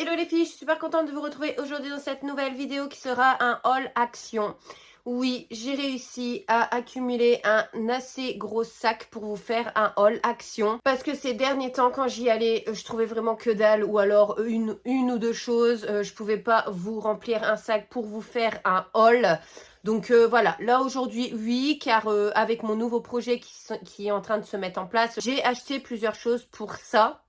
Hello les filles, je suis super contente de vous retrouver aujourd'hui dans cette nouvelle vidéo qui sera un haul action. Oui, j'ai réussi à accumuler un assez gros sac pour vous faire un haul action. Parce que ces derniers temps, quand j'y allais, je trouvais vraiment que dalle ou alors une ou deux choses. Je pouvais pas vous remplir un sac pour vous faire un haul. Donc voilà, là aujourd'hui, oui, car avec mon nouveau projet qui est en train de se mettre en place, j'ai acheté plusieurs choses pour ça.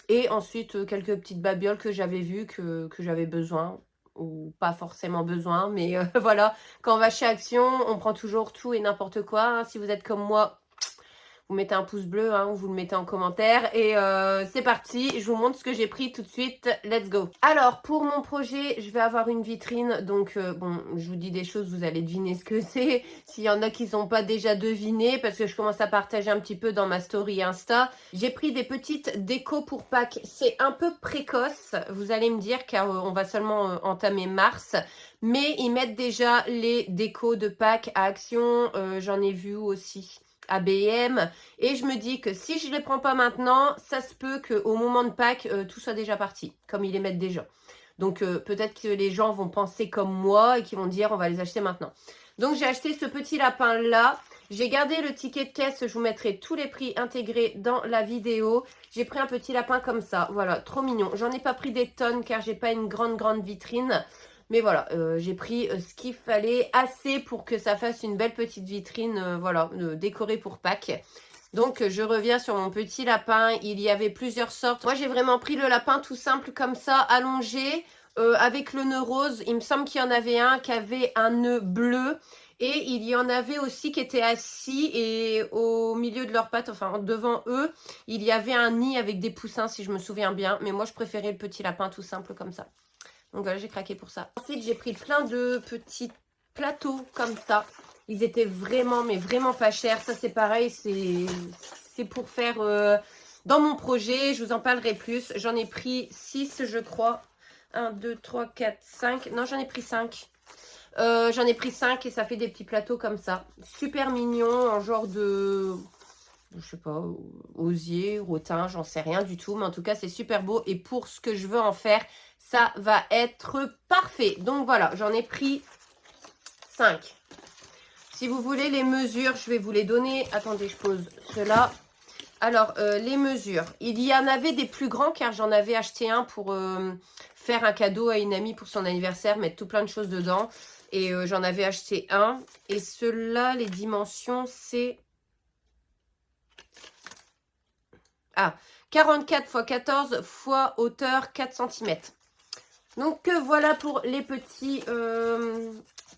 Et ensuite, quelques petites babioles que j'avais vues, que j'avais besoin, ou pas forcément besoin, mais voilà. Quand on va chez Action, on prend toujours tout et n'importe quoi, hein. Si vous êtes comme moi, vous mettez un pouce bleu, hein, ou vous le mettez en commentaire. Et c'est parti, je vous montre ce que j'ai pris tout de suite. Let's go. Alors, pour mon projet, je vais avoir une vitrine. Donc, bon, je vous dis des choses, vous allez deviner ce que c'est. S'il y en a qui ne sont pas déjà devinés, parce que je commence à partager un petit peu dans ma story Insta. J'ai pris des petites décos pour Pâques. C'est un peu précoce, vous allez me dire, car on va seulement entamer mars. Mais ils mettent déjà les décos de Pâques à Action. J'en ai vu aussi à B&M, et je me dis que si je les prends pas maintenant, ça se peut qu'au moment de Pâques, tout soit déjà parti, comme ils les mettent déjà. Donc peut-être que les gens vont penser comme moi et qu'ils vont dire on va les acheter maintenant. Donc j'ai acheté ce petit lapin là. J'ai gardé le ticket de caisse, je vous mettrai tous les prix intégrés dans la vidéo. J'ai pris un petit lapin comme ça, voilà, trop mignon. J'en ai pas pris des tonnes car j'ai pas une grande vitrine. Mais voilà, j'ai pris ce qu'il fallait, assez pour que ça fasse une belle petite vitrine, voilà, décorée pour Pâques. Donc, je reviens sur mon petit lapin. Il y avait plusieurs sortes. Moi, j'ai vraiment pris le lapin tout simple comme ça, allongé, avec le nœud rose. Il me semble qu'il y en avait un qui avait un nœud bleu. Et il y en avait aussi qui étaient assis et au milieu de leurs pattes, enfin devant eux, il y avait un nid avec des poussins, si je me souviens bien. Mais moi, je préférais le petit lapin tout simple comme ça. Donc voilà, j'ai craqué pour ça. Ensuite, j'ai pris plein de petits plateaux comme ça. Ils étaient vraiment, mais vraiment pas chers. Ça, c'est pareil, c'est pour faire dans mon projet. Je vous en parlerai plus. J'en ai pris 6, je crois. 1, 2, 3, 4, 5. Non, j'en ai pris 5. J'en ai pris 5 et ça fait des petits plateaux comme ça. Super mignon, en genre de... je sais pas, osier, rotin, j'en sais rien du tout. Mais en tout cas, c'est super beau. Et pour ce que je veux en faire, ça va être parfait. Donc voilà, j'en ai pris 5. Si vous voulez les mesures, je vais vous les donner. Attendez, je pose cela. Alors, les mesures. Il y en avait des plus grands car j'en avais acheté un pour faire un cadeau à une amie pour son anniversaire, mettre tout plein de choses dedans. Et j'en avais acheté un. Et ceux-là, les dimensions, c'est... Ah, 44 x 14 fois hauteur 4 cm. Donc voilà pour les petits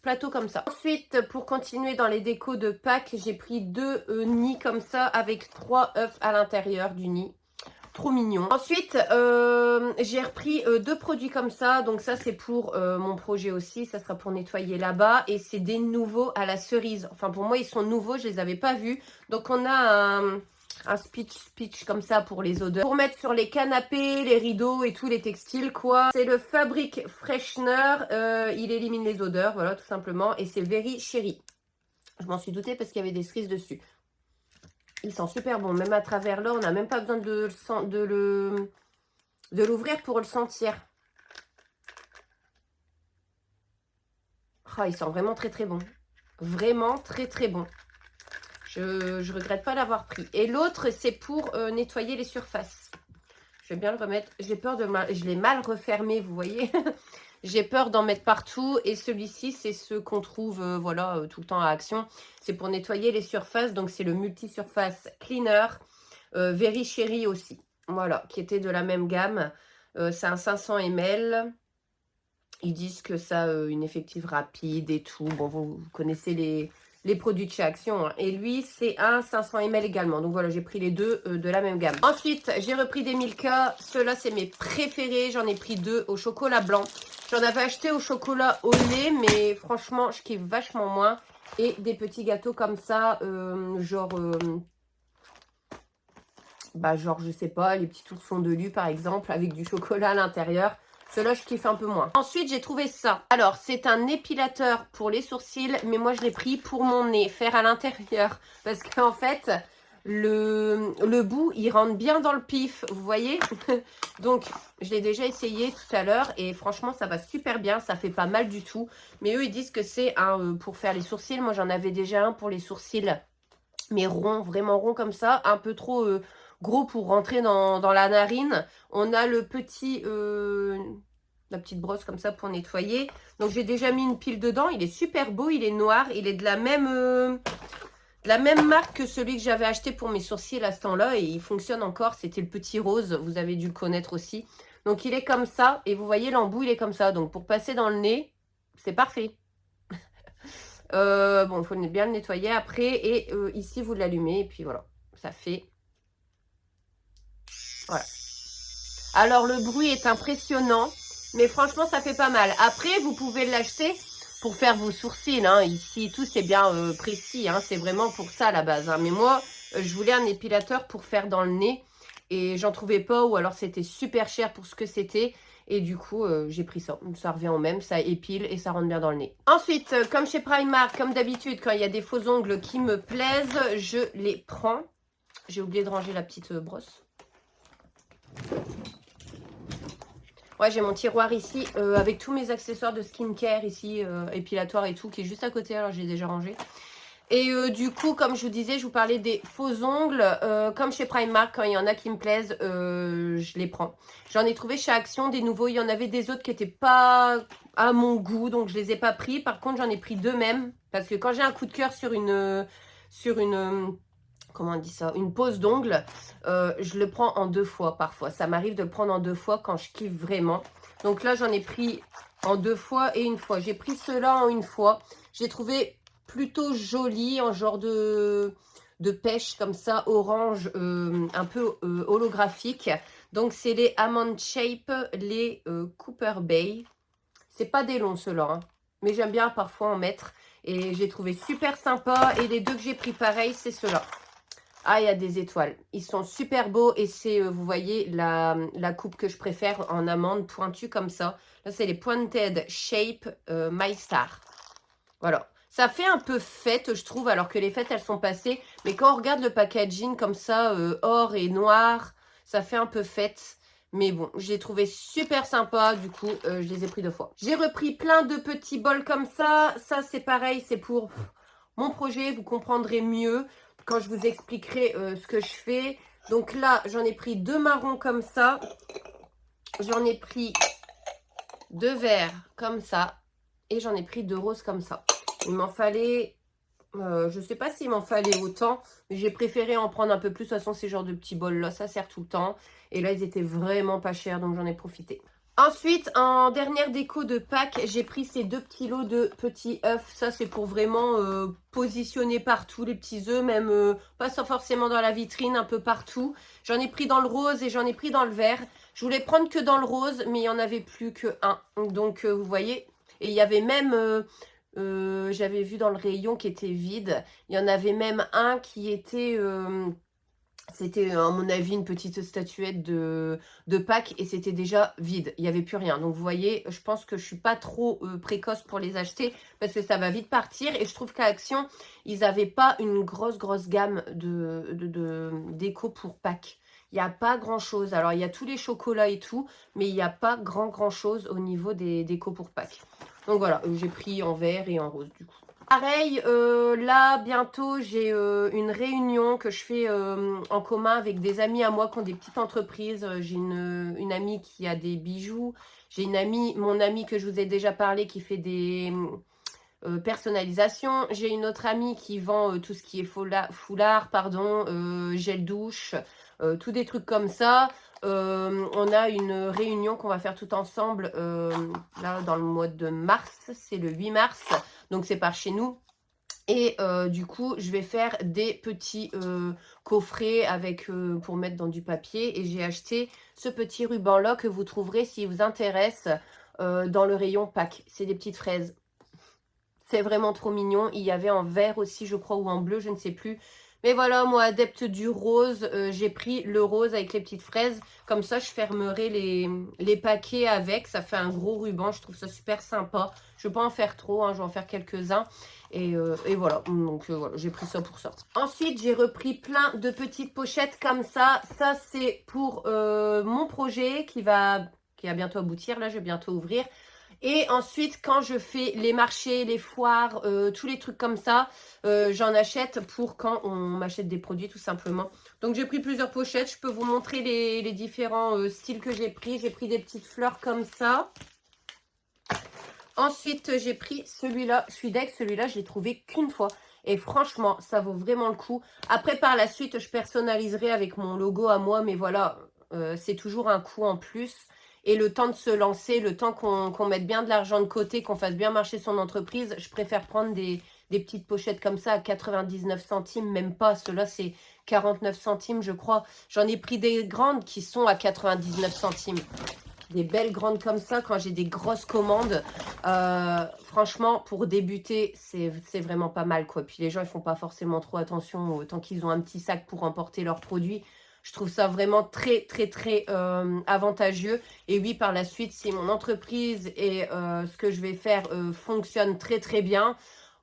plateaux comme ça. Ensuite, pour continuer dans les décos de Pâques, j'ai pris 2 nids comme ça avec 3 œufs à l'intérieur du nid. Trop mignon. Ensuite, j'ai repris 2 produits comme ça. Donc ça, c'est pour mon projet aussi. Ça sera pour nettoyer là-bas. Et c'est des nouveaux à la cerise. Enfin, pour moi, ils sont nouveaux. Je les avais pas vus. Donc on a un speech comme ça pour les odeurs. Pour mettre sur les canapés, les rideaux et tous les textiles, quoi. C'est le Fabric Freshener. Il élimine les odeurs, voilà, tout simplement. Et c'est Very Cherry. Je m'en suis doutée parce qu'il y avait des cerises dessus. Ils sont super bons. Même à travers là, on n'a même pas besoin de l'ouvrir pour le sentir. Oh, ils sont vraiment très bons. Vraiment très bons. Je regrette pas l'avoir pris. Et l'autre, c'est pour nettoyer les surfaces. Je vais bien le remettre. J'ai peur de je l'ai mal refermé, vous voyez. J'ai peur d'en mettre partout. Et celui-ci, c'est ce qu'on trouve voilà, tout le temps à Action. C'est pour nettoyer les surfaces. Donc, c'est le multi-surface cleaner. Very Cherry aussi. Voilà, qui était de la même gamme. C'est un 500 ml. Ils disent que ça a une effective rapide et tout. Bon, vous connaissez les produits de chez Action, hein. Et lui, c'est un 500 ml également. Donc voilà, j'ai pris les deux de la même gamme. Ensuite, j'ai repris des Milka. Ceux-là, c'est mes préférés. J'en ai pris 2 au chocolat blanc. J'en avais acheté au chocolat au lait, mais franchement, je kiffe vachement moins. Et des petits gâteaux comme ça, genre... genre, je sais pas, les petits oursons de Lu, par exemple, avec du chocolat à l'intérieur. Ceux-là, je kiffe un peu moins. Ensuite, j'ai trouvé ça. Alors, c'est un épilateur pour les sourcils, mais moi, je l'ai pris pour mon nez, faire à l'intérieur. Parce qu'en fait, le bout, il rentre bien dans le pif, vous voyez. Donc, je l'ai déjà essayé tout à l'heure et franchement, ça va super bien. Ça fait pas mal du tout. Mais eux, ils disent que c'est un pour faire les sourcils. Moi, j'en avais déjà un pour les sourcils, mais rond, vraiment rond comme ça. Un peu trop gros pour rentrer dans la narine. On a le petit... la petite brosse comme ça pour nettoyer. Donc, j'ai déjà mis une pile dedans. Il est super beau, il est noir. Il est de la même marque que celui que j'avais acheté pour mes sourcils à ce temps-là. Et il fonctionne encore. C'était le petit rose. Vous avez dû le connaître aussi. Donc, il est comme ça. Et vous voyez, l'embout, il est comme ça. Donc, pour passer dans le nez, c'est parfait. Bon, il faut bien le nettoyer après. Et ici, vous l'allumez. Et puis, voilà. Ça fait... Voilà. Alors, le bruit est impressionnant. Mais franchement, ça fait pas mal. Après, vous pouvez l'acheter pour faire vos sourcils. Hein. Ici, tout, c'est bien précis. Hein. C'est vraiment pour ça, à la base. Hein. Mais moi, je voulais un épilateur pour faire dans le nez. Et j'en trouvais pas. Ou alors, c'était super cher pour ce que c'était. Et du coup, j'ai pris ça. Ça revient au même. Ça épile et ça rentre bien dans le nez. Ensuite, comme chez Primark, comme d'habitude, quand il y a des faux ongles qui me plaisent, je les prends. J'ai oublié de ranger la petite brosse. Ouais, j'ai mon tiroir ici avec tous mes accessoires de skincare ici, épilatoire et tout, qui est juste à côté, alors j'ai déjà rangé. Et du coup, comme je vous disais, je vous parlais des faux ongles. Comme chez Primark, quand il y en a qui me plaisent, je les prends. J'en ai trouvé chez Action des nouveaux. Il y en avait des autres qui n'étaient pas à mon goût, donc je les ai pas pris. Par contre, j'en ai pris deux mêmes. Parce que quand j'ai un coup de cœur sur une comment on dit ça, une pose d'ongles, je le prends en 2 fois parfois. Ça m'arrive de le prendre en 2 fois quand je kiffe vraiment. Donc là, j'en ai pris en 2 fois et une fois. J'ai pris ceux-là en une fois. J'ai trouvé plutôt joli, en genre de pêche comme ça, orange, un peu holographique. Donc c'est les Almond Shape, les Cooper Bay. C'est pas des longs ceux-là, hein, mais j'aime bien parfois en mettre. Et j'ai trouvé super sympa. Et les deux que j'ai pris pareil, c'est ceux-là. Ah, il y a des étoiles. Ils sont super beaux et c'est, vous voyez, la coupe que je préfère en amande pointue comme ça. Là, c'est les Pointed Shape My Star. Voilà. Ça fait un peu fête, je trouve, alors que les fêtes, elles sont passées. Mais quand on regarde le packaging comme ça, or et noir, ça fait un peu fête. Mais bon, je l'ai trouvé super sympa, du coup, je les ai pris 2 fois. J'ai repris plein de petits bols comme ça. Ça, c'est pareil, c'est pour mon projet, vous comprendrez mieux quand je vous expliquerai ce que je fais. Donc là, j'en ai pris 2 marrons comme ça. J'en ai pris 2 verts comme ça. Et j'en ai pris 2 roses comme ça. Il m'en fallait... je ne sais pas s'il m'en fallait autant, mais j'ai préféré en prendre un peu plus. De toute façon, ces genres de petits bols-là, ça sert tout le temps. Et là, ils étaient vraiment pas chers, donc j'en ai profité. Ensuite, en dernière déco de Pâques, j'ai pris ces 2 petits lots de petits œufs. Ça, c'est pour vraiment positionner partout les petits œufs, même pas forcément dans la vitrine, un peu partout. J'en ai pris dans le rose et j'en ai pris dans le vert. Je voulais prendre que dans le rose, mais il n'y en avait plus que un. Donc, vous voyez, et il y avait même... j'avais vu dans le rayon qui était vide. Il y en avait même un qui était... c'était à mon avis une petite statuette de Pâques et c'était déjà vide. Il n'y avait plus rien. Donc vous voyez, je pense que je ne suis pas trop précoce pour les acheter parce que ça va vite partir. Et je trouve qu'à Action, ils n'avaient pas une grosse gamme de déco pour Pâques. Il n'y a pas grand chose. Alors il y a tous les chocolats et tout, mais il n'y a pas grand chose au niveau des décos pour Pâques. Donc voilà, j'ai pris en vert et en rose du coup. Pareil, là, bientôt, j'ai une réunion que je fais en commun avec des amis à moi qui ont des petites entreprises. J'ai une amie qui a des bijoux. J'ai mon amie que je vous ai déjà parlé, qui fait des personnalisations. J'ai une autre amie qui vend tout ce qui est foulard, gel douche, tous des trucs comme ça. On a une réunion qu'on va faire tout ensemble là dans le mois de mars. C'est le 8 mars. Donc, c'est par chez nous. Et du coup, je vais faire des petits coffrets avec pour mettre dans du papier. Et j'ai acheté ce petit ruban-là que vous trouverez, s'il vous intéresse, dans le rayon Pâques. C'est des petites fraises. C'est vraiment trop mignon. Il y avait en vert aussi, je crois, ou en bleu, je ne sais plus. Mais voilà, moi, adepte du rose, j'ai pris le rose avec les petites fraises. Comme ça, je fermerai les paquets avec. Ça fait un gros ruban, je trouve ça super sympa. Je ne vais pas en faire trop, hein, je vais en faire quelques-uns. Et voilà, donc voilà, j'ai pris ça pour ça. Ensuite, j'ai repris plein de petites pochettes comme ça. Ça, c'est pour mon projet qui va bientôt aboutir. Là, je vais bientôt ouvrir. Et ensuite, quand je fais les marchés, les foires, tous les trucs comme ça, j'en achète pour quand on m'achète des produits tout simplement. Donc j'ai pris plusieurs pochettes. Je peux vous montrer les différents styles que j'ai pris. J'ai pris des petites fleurs comme ça. Ensuite, j'ai pris celui-là. Je suis deg, celui-là, je l'ai trouvé qu'une fois. Et franchement, ça vaut vraiment le coup. Après, par la suite, je personnaliserai avec mon logo à moi. Mais voilà, c'est toujours un coût en plus. Et le temps de se lancer, le temps qu'on mette bien de l'argent de côté, qu'on fasse bien marcher son entreprise, je préfère prendre des petites pochettes comme ça à 99 centimes, même pas. Ceux-là, c'est 49 centimes, je crois. J'en ai pris des grandes qui sont à 99 centimes. Des belles grandes comme ça, quand j'ai des grosses commandes, franchement, pour débuter, c'est vraiment pas mal, quoi. Puis les gens, ils font pas forcément trop attention tant qu'ils ont un petit sac pour emporter leurs produits. Je trouve ça vraiment très, très, très avantageux. Et oui, par la suite, si mon entreprise et ce que je vais faire fonctionne très, très bien,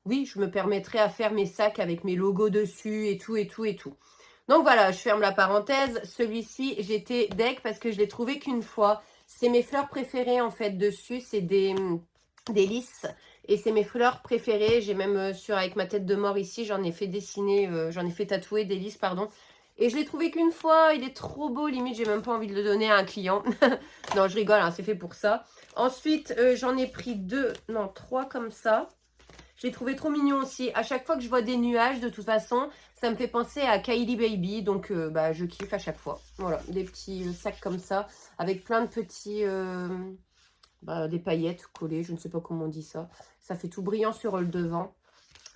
oui, je me permettrai à faire mes sacs avec mes logos dessus et tout, et tout, et tout. Donc voilà, je ferme la parenthèse. Celui-ci, j'étais deg parce que je l'ai trouvé qu'une fois. C'est mes fleurs préférées en fait dessus. C'est des lys. Et c'est mes fleurs préférées. J'ai même avec ma tête de mort ici, j'en ai fait dessiner, j'en ai fait tatouer des lys, pardon. Et je l'ai trouvé qu'une fois. Il est trop beau. Limite, j'ai même pas envie de le donner à un client. Non, je rigole, hein, c'est fait pour ça. Ensuite, j'en ai pris trois comme ça. Je l'ai trouvé trop mignon aussi. À chaque fois que je vois des nuages, de toute façon, ça me fait penser à Kylie Baby. Donc, je kiffe à chaque fois. Voilà, des petits sacs comme ça, avec plein de petits... des paillettes collées, je ne sais pas comment on dit ça. Ça fait tout brillant sur le devant.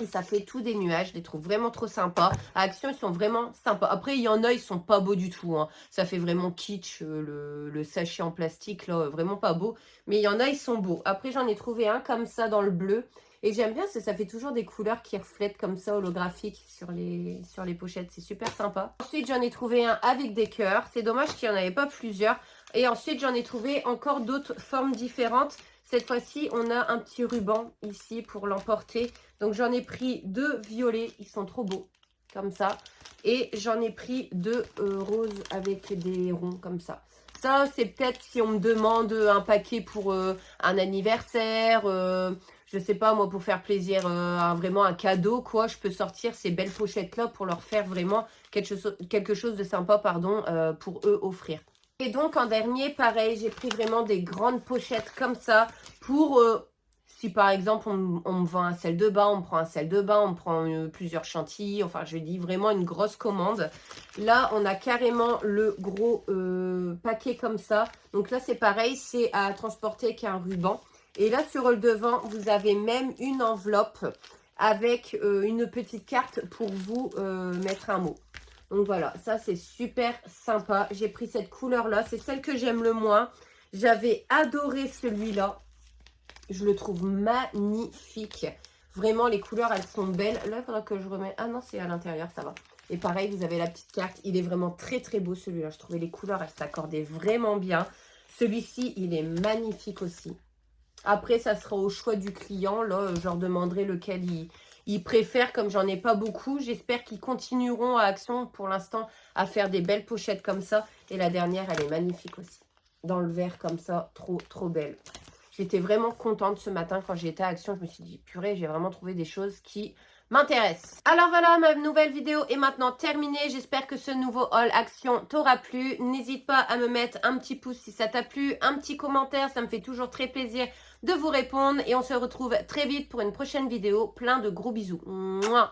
Et ça fait tout des nuages. Je les trouve vraiment trop sympas. À Action, ils sont vraiment sympas. Après, il y en a, ils sont pas beaux du tout, hein. Ça fait vraiment kitsch, le sachet en plastique, là, vraiment pas beau. Mais il y en a, ils sont beaux. Après, j'en ai trouvé un comme ça dans le bleu. Et j'aime bien, ça fait toujours des couleurs qui reflètent comme ça, holographiques, sur les pochettes. C'est super sympa. Ensuite, j'en ai trouvé un avec des cœurs. C'est dommage qu'il n'y en avait pas plusieurs. Et ensuite, j'en ai trouvé encore d'autres formes différentes. Cette fois-ci, on a un petit ruban ici pour l'emporter. Donc, j'en ai pris 2 violets. Ils sont trop beaux, comme ça. Et j'en ai pris 2 roses avec des ronds, comme ça. Ça, c'est peut-être si on me demande un paquet pour un anniversaire, je sais pas moi, pour faire plaisir, vraiment un cadeau, quoi. Je peux sortir ces belles pochettes-là pour leur faire vraiment quelque chose de sympa, pardon, pour eux offrir. Et donc, en dernier, pareil, j'ai pris vraiment des grandes pochettes comme ça pour... si par exemple, on me vend un sel de bain, on me prend un sel de bain, on me prend plusieurs chantilly, enfin je dis vraiment une grosse commande. Là, on a carrément le gros paquet comme ça. Donc là, c'est pareil, c'est à transporter avec un ruban. Et là, sur le devant, vous avez même une enveloppe avec une petite carte pour vous mettre un mot. Donc voilà, ça c'est super sympa. J'ai pris cette couleur-là, c'est celle que j'aime le moins. J'avais adoré celui-là. Je le trouve magnifique. Vraiment, les couleurs, elles sont belles. Là, il faudra que je remette... Ah non, c'est à l'intérieur, ça va. Et pareil, vous avez la petite carte. Il est vraiment très, très beau, celui-là. Je trouvais les couleurs, elles s'accordaient vraiment bien. Celui-ci, il est magnifique aussi. Après, ça sera au choix du client. Là, je leur demanderai lequel il préfère. Comme j'en ai pas beaucoup, j'espère qu'ils continueront à Action pour l'instant à faire des belles pochettes comme ça. Et la dernière, elle est magnifique aussi. Dans le vert comme ça, trop, trop belle. J'étais vraiment contente ce matin quand j'étais à Action. Je me suis dit, purée, j'ai vraiment trouvé des choses qui m'intéressent. Alors voilà, ma nouvelle vidéo est maintenant terminée. J'espère que ce nouveau haul Action t'aura plu. N'hésite pas à me mettre un petit pouce si ça t'a plu, un petit commentaire. Ça me fait toujours très plaisir de vous répondre. Et on se retrouve très vite pour une prochaine vidéo. Plein de gros bisous. Mouah.